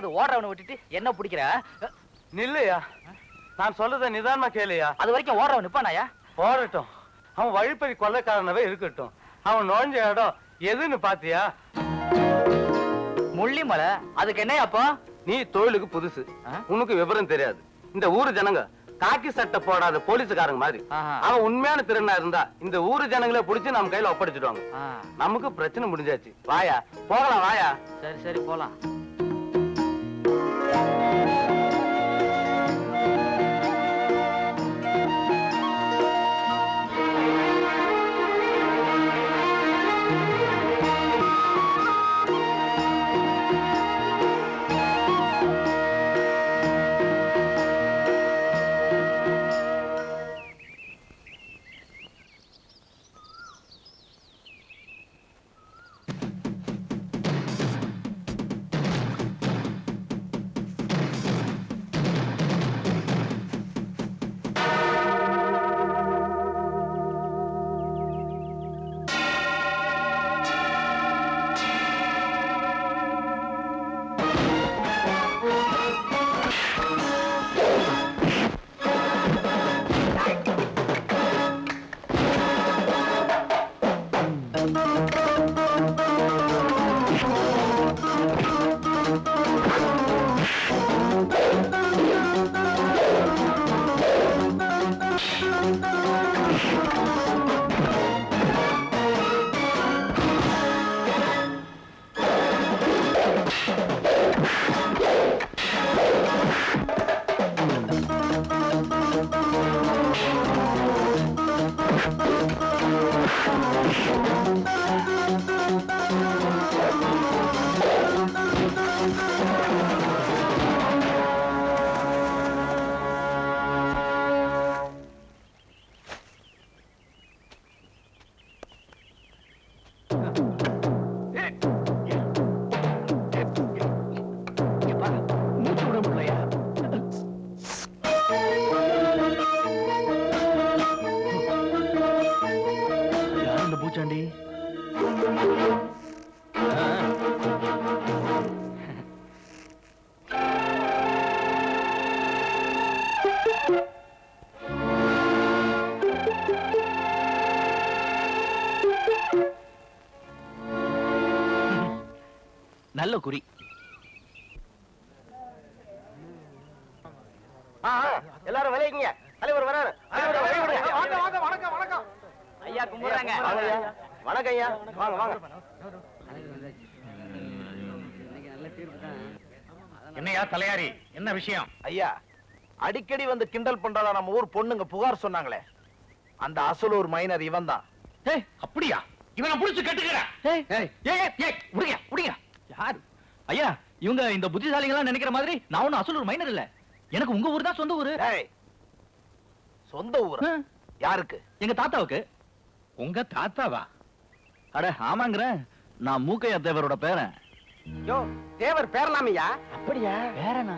அது ஓடுறவனை விட்டுட்டு என்ன பிடிக்கிற? நில்லையா, நான் சொல்றத நிதானமா கேளையா. அது வரைக்கும் ஓடுறவன் நிப்பானாயா? ஓடட்டும், அவன் வழிப்பறி கொள்ளைக்காரனவே இருக்கட்டும். அவன் நுழைஞ்ச இடம் எதுன்னு பாத்தியா? முள்ளிமலை. அதுக்கு என்ன அப்போ? நீ தொழிலுக்கு புதுசு, உனக்கு விவரம் தெரியாது. இந்த ஊரு ஜனங்க காக்கி சட்டை போடாத போலீஸுக்காரங்க மாதிரி. அவன் உண்மையான திருடனா இருந்தா இந்த ஊரு ஜனங்களை புடிச்சு நம்ம கையில ஒப்படைச்சிடுவாங்க. நமக்கு பிரச்சனை முடிஞ்சாச்சு. வாயா போகலாம், வாயா. சரி சரி போலாம். நல்ல குறி. எல்லாரும் விளையாங்க. தலைவர் வராரு. வணக்கம் வணக்கம் ஐயா. கும்பிடுறாங்க. வணக்கம் ஐயா. வாங்க வாங்க. என்னையா தலையாரி, என்ன விஷயம்? ஐயா, அடிக்கடி வந்து கிண்டல் பண்றதா நம்ம ஊர் பொண்ணுங்க புகார் சொன்னாங்களே, அந்த அசலூர் மைனர் இவன் தான். அப்படியா? இவனை புடிச்சு கட்டுக்கிறேன். யாரு ஐயா இவங்க? இந்த புத்திசாலிகளா நினைக்கிற மாதிரி நான் ஒன்னும் அசலூர் மைனர் இல்ல. எனக்கு உங்க ஊர் தான் சொந்த ஊரு. சொந்த ஊர் யாருக்கு? எங்க தாத்தாவுக்கு. உங்க தாத்தாவா? அட ஆமாங்கிற, நான் மூக்கையா தேவரோட பேரன். யோ, தேவர் பேரலாமையா? அப்படியா? பேரனா?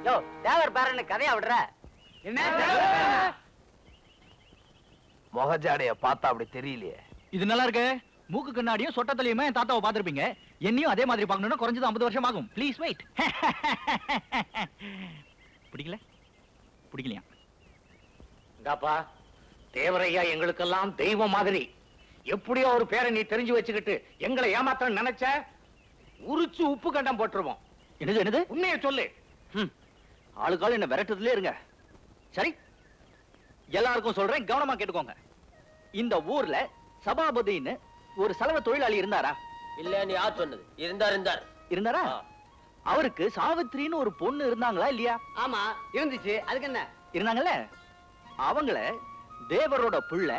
யோ, தேவர் பேரன்னு கதையா விடுற? என்ன முகஜாடைய பார்த்தா அப்படி தெரியலையே. இது நல்லா இருக்கு. மூக்கு கண்ணாடியும் சொட்டத்தலையுமே என் தாத்தாவை பார்த்திருப்பீங்க. என்னையும் அதே மாதிரி பார்க்கணும்னா குறைஞ்சது 50 வருஷம் ஆகும். Please wait. பிடிக்கல? பிடிக்கலையா? தேவரையா எங்களுக்கெல்லாம் தெய்வம் மாதிரி. எப்படியோ ஒரு பேரை நீ தெரிஞ்சு வச்சுக்கிட்டு எங்களை ஏமாத்த நினைச்ச, உரிச்சு உப்பு கண்டம் போட்டுருவோம். என்னது என்னது? உண்மையை சொல்லு. ஆளுக்கால என்ன விரட்டதுல இருங்க. சரி, எல்லாருக்கும் சொல்றேன், கவனமா கேட்டுக்கோங்க. இந்த ஊர்ல சபாபதின்னு ஒரு சலவை தொழிலாளி இருந்தாரா? இல்ல, நீ யார் சொன்னது? இருந்தாரா? அவருக்கு சாவித்திரின்னு ஒரு பொண்ணு இருந்தாங்களா இல்லையா? ஆமா, இருந்துச்சு. அதுக்கு என்ன? இருந்தாங்கல்ல. அவங்கள தேவரோட புள்ள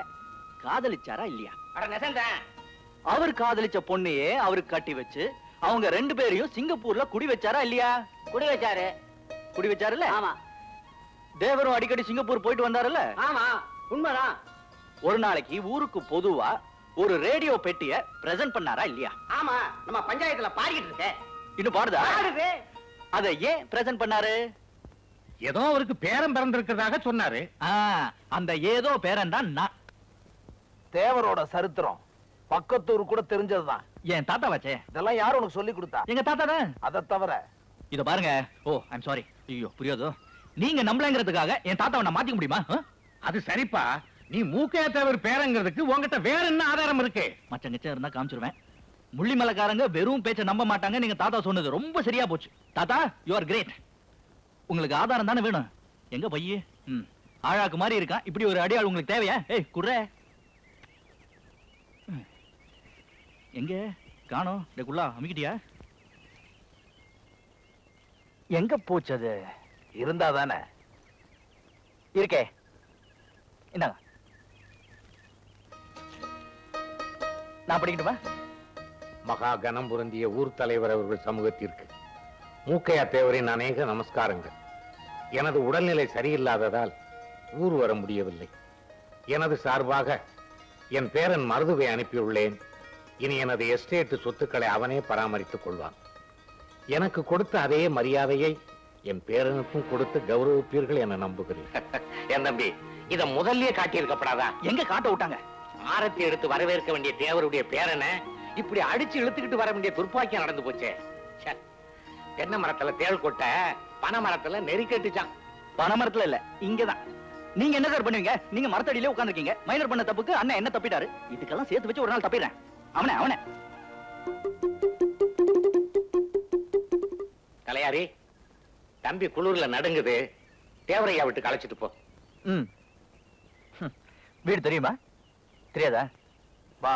காதலிச்சாரா இல்லையா? அவர் காதலிச்ச பொண்ணையே அவருக்கு கட்டி வச்சு அவங்க 2 பேரையும் சிங்கப்பூர்ல குடி வச்சாரா இல்லையா? குடி வச்சாரு. குடி வச்சாருல்ல. ஆமா. தேவரும் அடிக்கடி சிங்கப்பூர் போயிட்டு வந்தாருல்ல. ஆமா, உண்மைதான். ஒரு நாளைக்கு ஊருக்கு பொதுவா ஒரு ரேடியோ பெட்டிய பிரசன்ட் பண்ணாரா இல்லையா? ஆமா, நம்ம பஞ்சாயத்துல பாடிக்கிட்டு இருக்க. இன்னும் பாடுதா? அத ஏன் பிரசன்ட் பண்ணாரு? ஏதோ அவருக்கு பேரன் பிறந்திருக்கிறதாக சொன்னாரு. அந்த ஏதோ பேரன் தான் நான். தேவரோட சரித்திரம் பக்கத்தூர் கூட தெரிஞ்சதுதான். என் தாத்தா வச்சே. இதெல்லாம் யாரு உனக்கு சொல்லி கொடுத்தா? எங்க தாத்தா தான். அதை தவிர இத பாருங்க. ஓ ஐம் சாரி. ஐயோ புரியாதோ. நீங்க நம்பலங்கிறதுக்காக என் தாத்தாவை நான் மாத்திக்க முடியுமா? அது சரிப்பா. நீ மூக்கையா தேவர் பேரங்கிறதுக்கு உன்கிட்ட வேற என்ன ஆதாரம் இருக்கு? மச்ச நிச்சயம் இருந்தா காமிச்சிருவேன். முள்ளிமலைக்காரங்க வெறும் பேச்ச நம்ப மாட்டாங்க. நீங்க தாத்தா சொன்னது ரொம்ப சரியா போச்சு. தாத்தா யூ ஆர் கிரேட். உங்களுக்கு ஆதாரம் தானே வேணும். எங்க பைய ஆழாக்கு மாதிரி இருக்கான். இப்படி ஒரு அடியாள் உங்களுக்கு தேவையா? ஏய் குர்ற எங்க காணோம்? குள்ளா அமிக்கிட்டியா? எங்க போச்சது? இருந்தா தானே இருக்கே. இந்தாங்க, நான் படிக்கட்டுமா? மகா கனம் பொருந்திய ஊர் தலைவர் அவர்கள் சமூகத்திற்கு மூக்கையா தேவரின் அநேக நமஸ்காரங்கள். எனது உடல்நிலை சரியில்லாததால் ஊர் வர முடியவில்லை. எனது சார்பாக என் பேரன் மருதுவை அனுப்பியுள்ளேன். இனி எனது எஸ்டேட் சொத்துக்களை அவனே பராமரித்துக் கொள்வான். எனக்கு கொடுத்த அதே மரியாதையை என் பேரனுக்கும் கொடுத்து கௌரவிப்பீர்கள் என நம்புகிறேன். என் தம்பி, இத முதல்லயே காட்டியிருக்கப்படாதா? எங்க காட்ட விட்டாங்க? ஆரத்தி எடுத்து வரவேற்க வேண்டிய தேவருடைய பேரனை இப்படி அடிச்சு இழுத்துக்கிட்டு வர வேண்டிய துர்ப்பாக்கியம் நடந்து போச்சே. தென்னை மரத்துல தேள் கொட்ட, பனை மரத்துல நெறிக்கட்டுச்சான். பனைமரத்துல இல்ல, இங்கதான். நீங்க என்ன சார் பண்ணுவீங்க? நீங்க மரத்தடியிலே உட்கார்ந்திருக்கீங்க. மைனர் பண்ண தப்புக்கு அண்ணன் என்ன தப்பிட்டாரு? இதுக்கெல்லாம் சேர்த்து வச்சு ஒரு நாள் தப்பிடுறேன். அவனே தலையாரி, தம்பி குளூர்ல நடுங்குது. தேவரையா விட்டு களைச்சிட்டு போ. வீடு தெரியுமா? தெரியாதா? வா.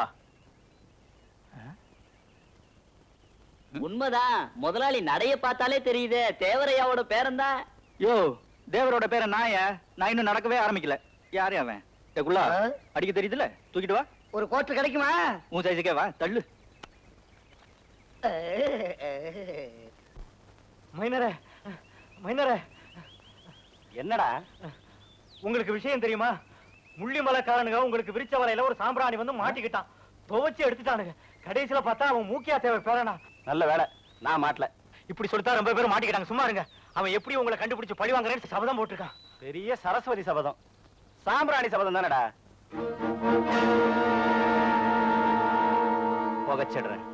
உண்மைதான். முதலாளி நடைய பார்த்தாலே தெரியுது. தேவரையாவோட பேரன்தான். யோ, தேவரோட பேரை நான் இன்னும் நடக்கவே ஆரம்பிக்கல. யாரே அவன்? குள்ளா அடிக்க தெரியுதுல, தூக்கிட்டு வா. ஒரு கோட்டு கிடைக்குமா? உன் சைஸுக்கே வா, தள்ளு. மைனரே, என்னடா உங்களுக்கு விஷயம் தெரியுமா? முள்ளிமலைக்காரனுங்க உங்களுக்கு விரிச்ச வலையில ஒரு சாம்பிராணி வந்து மாட்டிக்கிட்டான். துவச்சு எடுத்துட்டானுங்க. கடைசியில பார்த்தா அவன் மூக்கியா தேவர் பேரனா. நல்ல வேலை நான் மாட்டல. இப்படி சொல்லிட்டா ரொம்ப பேரும் மாட்டிக்கிட்டாங்க. சும்மா இருங்க. அவன் எப்படி உங்களை கண்டுபிடிச்சு பழி வாங்குறேன்னு சபதம் போட்டிருக்கான். பெரிய சரஸ்வதி சபதம். சாம்பிராணி சபதம் தானடா. புகச்சிடுறேன்.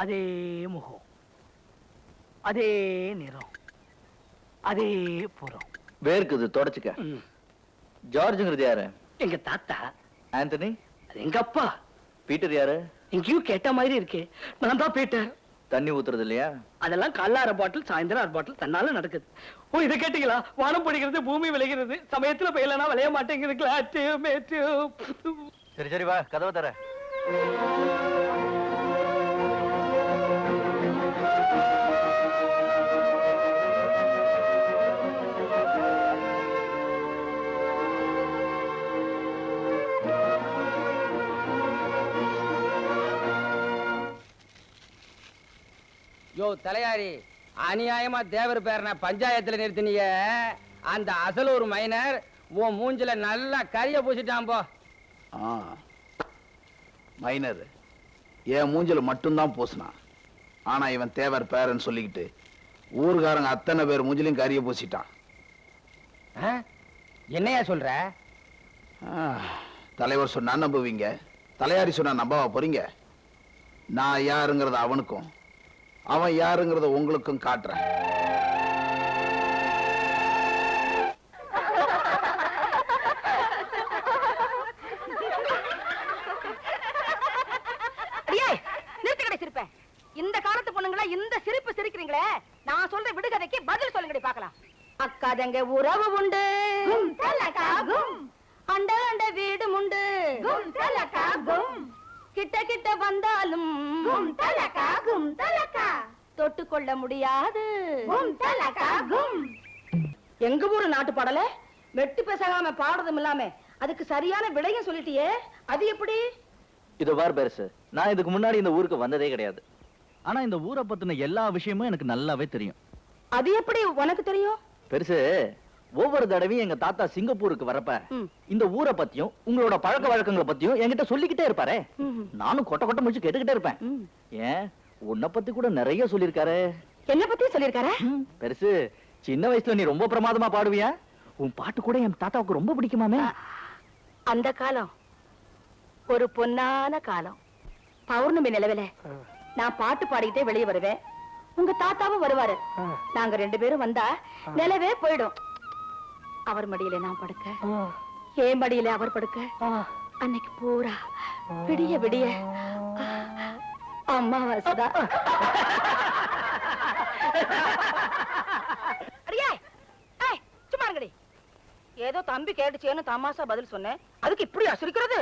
அதே முகம், அதே நிறம், அதே புறம். வேர்க்குது, தொடச்சுக்க. ஜார்ஜ்ங்கிறது யாரு? எங்க தாத்தா. ஆண்டனி? அது எங்க அப்பா. பீட்டர் யாரு? எங்கேயோ கேட்ட மாதிரி இருக்கு. நான் தான் பீட்டர். தண்ணி ஊத்துறது இல்லையா? அதெல்லாம் காலைல 1/2 பாட்டில், சாயந்தரம் 1/2 பாட்டில் தன்னால நடக்குது. ஓ, இதை கேட்டீங்களா? வானம் பிடிக்கிறது, பூமி விளைகிறது, சமயத்துல பெய்யலனா விளைய மாட்டேங்குது. சரி வா, கதவை தர. யோ தலையாரி, அநியாயமா தேவர் பேரனை பஞ்சாயத்துல நிறுத்தினிய. அந்த அசலூர் மைனர் உன் மூஞ்சில நல்லா கரிய பூசிட்டான் போ. மைனர் என் மூஞ்சில மட்டும்தான் பூசினான். ஆனா இவன் தேவர் பேரன்னு சொல்லிக்கிட்டு ஊர்காரங்க அத்தனை பேர் மூஞ்சிலையும் கரிய பூசிட்டான். என்னையா சொல்ற? தலைவர் சொன்னா நம்புவீங்க, தலையாரி சொன்னா நம்பவா போறீங்க? நான் யாருங்கிறத அவனுக்கும், அவன் யாருங்கிறத உங்களுக்கும் காட்டுறேன். இந்த காலத்து பொண்ணுங்களா இந்த சிரிப்பு சிரிக்கிறீங்களே, நான் சொல்ற விடுகதைக்கு பதில் சொல்லுங்கடி பாக்கலாம். அக்கா தங்க உறவு உண்டு, அண்ட அண்ட வீடு உண்டு, கிட்ட கிட்ட வந்தாலும் தொட்டு கொள்ள முடியாது. எங்க ஊரு நாட்டு பாடல வெட்டு பேசாம பாடுறதும் இல்லாம அதுக்கு சரியான விடையும் சொல்லிட்டியே, அது எப்படி? இது பார் பெருசு, நான் இதுக்கு முன்னாடி இந்த ஊருக்கு வந்ததே கிடையாது. ஆனா இந்த ஊரை பத்தின எல்லா விஷயமும் எனக்கு நல்லாவே தெரியும். அது எப்படி உனக்கு தெரியும்? பெருசு, ஒவ்வொரு தடவையும் எங்க தாத்தா சிங்கப்பூருக்கு வரப்ப ம். இந்த ஊரை பத்தியும் உங்களோட பழக்க வழக்கங்களை பத்தியும் என்கிட்ட சொல்லிக்கிட்டே இருப்பாரே. நானும் கொட்ட கொட்ட முடிச்சு கேட்டுக்கிட்டே இருப்பேன். ஏன் உன்னை பத்தி கூட நிறைய சொல்லிருக்காரு. என்ன பத்தி சொல்லிருக்காரா? பெருசு, சின்ன வயசுல நீ ரொம்ப பிரமாதமா பாடுவியா? உன் பாட்டு கூட என் தாத்தாவுக்கு ரொம்ப பிடிக்குமாமே. அந்த காலம் ஒரு பொன்னான காலம். பௌர்ணமி நிலவில நான் பாட்டு பாடிக்கிட்டே வெளியே வருவேன். உங்க தாத்தாவும் வருவாரு. நாங்க 2 பேரும் வந்தா நிலவே போயிடும். அவர் மடியில நான் படுக்க, என் மடியில அவர் படுக்க. அன்னைக்கு பூரா விடிய விடிய அம்மாவாசைதான். அடியே, ஏய், சும்மா இருங்கடி. ஏதோ தம்பி கேட்டுச்சேன்னு தமாசா பதில் சொன்னேன். அதுக்கு இப்படி அசிரிக்கிறது?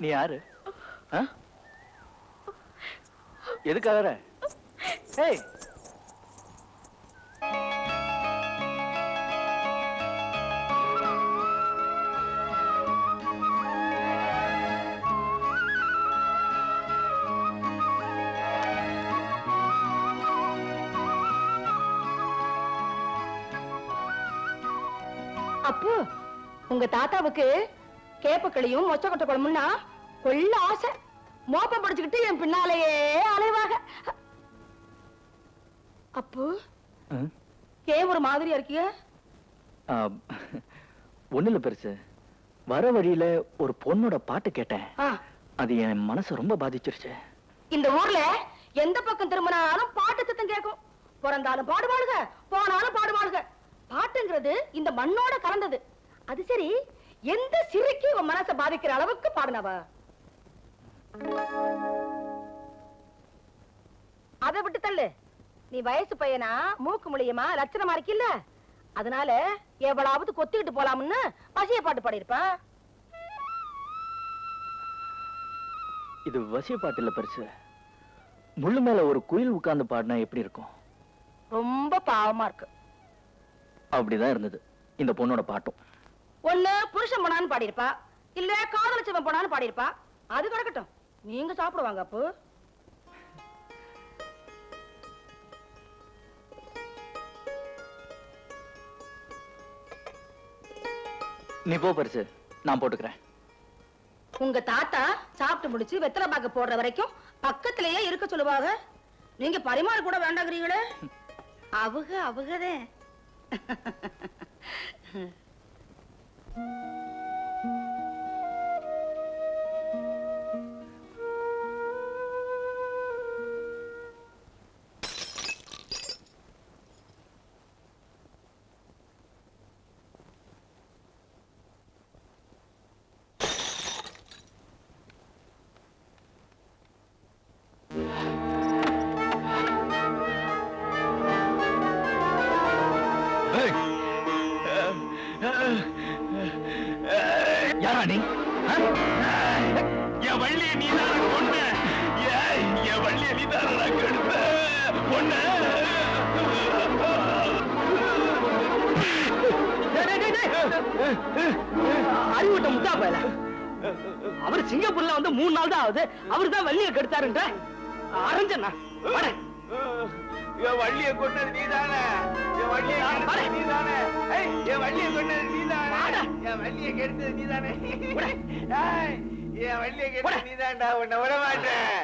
நீ யாரு? எதுக்காக? ஏய், அப்பு, உங்க தாத்தாவுக்கு கேப்பக்களியும் மொச்சக்கொட்டை குழம்புன்னா கொள்ள ஆசை. மோப்பம் படிச்சுக்கிட்டு என் பின்னாலேயே அலைவாக. அப்பு, ஏன் ஒரு மாதிரியா இருக்கிய? ஒண்ணு இல்ல பெருசு. வர வழியில ஒரு பொண்ணோட பாட்டு கேட்டேன். அது என் மனசு ரொம்ப பாதிச்சிருச்சு. இந்த ஊர்ல எந்த பக்கம் திரும்பினாலும் பாட்டு சத்தம் கேட்கும். பிறந்தாலும் பாடுவாளுக, போனாலும் பாடுவாளுக. பாட்டுங்கிறது இந்த மண்ணோட கலந்தது. அது சரி, எந்த சிறுக்கி உன் மனசை பாதிக்கிற அளவுக்கு பாடுனவ? அதை விட்டு தள்ளு. நீ வயசு பையனா, மூக்கு முழியமா, லட்சணமா இருக்கில்ல, அதனால எவ்வளவு கொத்திக்கிட்டு போலாம்னு பசிய பாட்டு பாடியிருப்பா. இது வசிய பாட்டு இல்ல பெருசு. முள்ளு மேல ஒரு குயில் உட்கார்ந்து பாடினா எப்படி இருக்கும்? ரொம்ப பாவமா இருக்கு. அப்படிதான் இருந்தது இந்த பொண்ணோட பாட்டும். ஒண்ணு புருஷன் போனான்னு பாடியிருப்பா, இல்ல காதலிச்சவன் போனான்னு பாடியிருப்பா. அது கிடக்கட்டும், நீங்க சாப்பிடுவாங்க. அப்போ நீ போ பெருசு, நான் போட்டுக்கிறேன். உங்க தாத்தா சாப்பிட்டு முடிச்சு வெத்தலை பாக்க போடுற வரைக்கும் பக்கத்திலேயே இருக்க சொல்லுவாங்க. நீங்க பரிமாற கூட வேண்டாங்கிறீங்களே. அவகதே. யாரா நீ? என் வள்ளிய நீ தான கொண்ட. என் வள்ளிய நீ தான கெடுத்த பொண்ண. அறிவிட்ட முட்டா போயல. அவர் சிங்கப்பூர்ல வந்து 3 நாள் தான் ஆகுது. அவரு தான் வள்ளிய கெடுத்தாருன்ற அரஞ்சனா. என் வள்ளிய கொண்டது நீதானே. என் வள்ளிய கெடுத்தது நீதானே. என் வள்ளிய கொண்டது நீதானே. என் வள்ளிய கெடுத்தது நீதானே. என் வள்ளிய கெடுத்தது நீதான்டா. உன்னை விட மாட்டேன்.